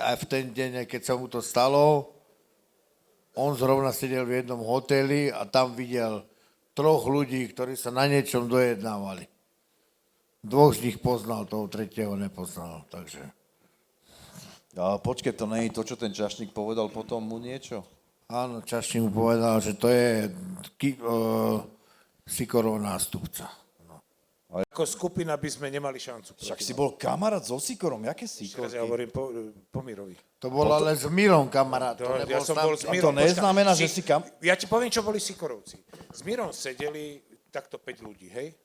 A v ten deň, keď sa mu to stalo, on zrovna sedel v jednom hoteli a tam videl 3 ľudí, ktorí sa na niečom dojednávali. 2 z nich poznal, toho 3. nepoznal, takže... A počkej, to nie je to, čo ten čašník povedal potom mu niečo? Áno, čašník mu povedal, že to je Sikorov nástupca. Ako skupina by sme nemali šancu. Však si bol kamarát so Sikorom, jaké Sikorky? Ja hovorím po Mirovi. To bol ale s Mirom kamarát. Ja som bol s A Mirom. to neznamená, že si Ja ti poviem, čo boli Sikorovci. S Mirom sedeli takto 5 ľudí, hej?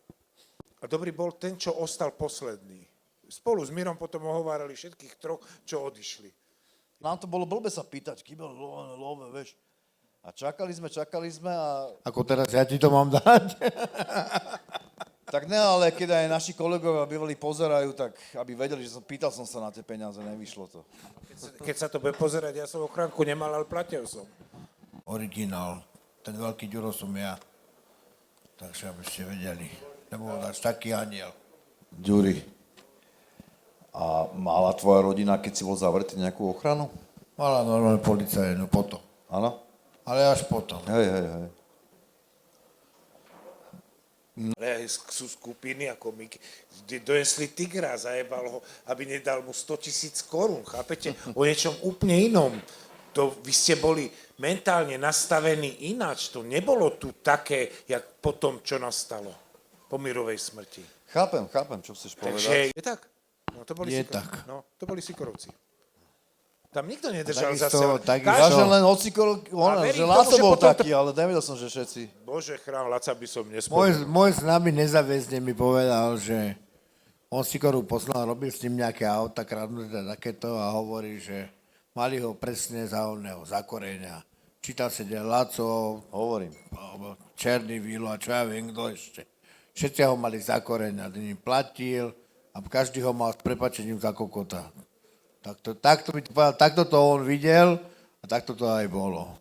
A dobrý bol ten, čo ostal posledný. Spolu s Mirom potom ohovárali všetkých 3, čo odišli. Nám to bolo blbe sa pýtať, kýbel love, vieš. A čakali sme a... Ako teraz ja ti to mám dať? Tak ne, ale keď aj naši kolegovia bývali pozerajú, tak aby vedeli, že pýtal som sa na tie peniaze, nevyšlo to. Keď sa to bude pozerať, ja som ochránku nemal, ale platil som. Originál. Ten veľký Ďuro som ja. Takže aby ste vedeli. Nebol až taký aniel. Ďuri, a mala tvoja rodina, keď si bol zavretý, nejakú ochranu? Mala normálne policajnú potom. Áno? Ale až potom. Hej. Ale sú skupiny ako my, kde donesli tigra, zajebal ho, aby nedal mu 100 000 korún, chápete? O niečom úplne inom. To vy ste boli mentálne nastavení ináč, to nebolo tu také, jak po tom, čo nastalo, po Mirovej smrti. Chápem, čo chceš povedať. Takže je tak. No, to boli Je Sikorovci. tak. No, to boli Sikorovci. Tam nikto nedržal za Takisto- seba. takisto- Ja, že len Ocikor, verím že tomu, Láco že bol potom to- taký, ale nevedel som, že všetci. Bože, chrám, Laca by som nespomínal. Môj známy nezáväzne mi povedal, že on Sikoru poslal, robil s ním nejaké auta kradnuté takéto a hovorí, že mali ho presne za oného, za koreňa. Či tam sedel Laco, Hovorím. alebo Černý Vilo a čo ja viem, kto ešte. Všetci ho mali za koreňa, ten im platil a každý ho mal s prepáčením za kokota. Takto by to povedal, takto to on videl a takto to aj bolo.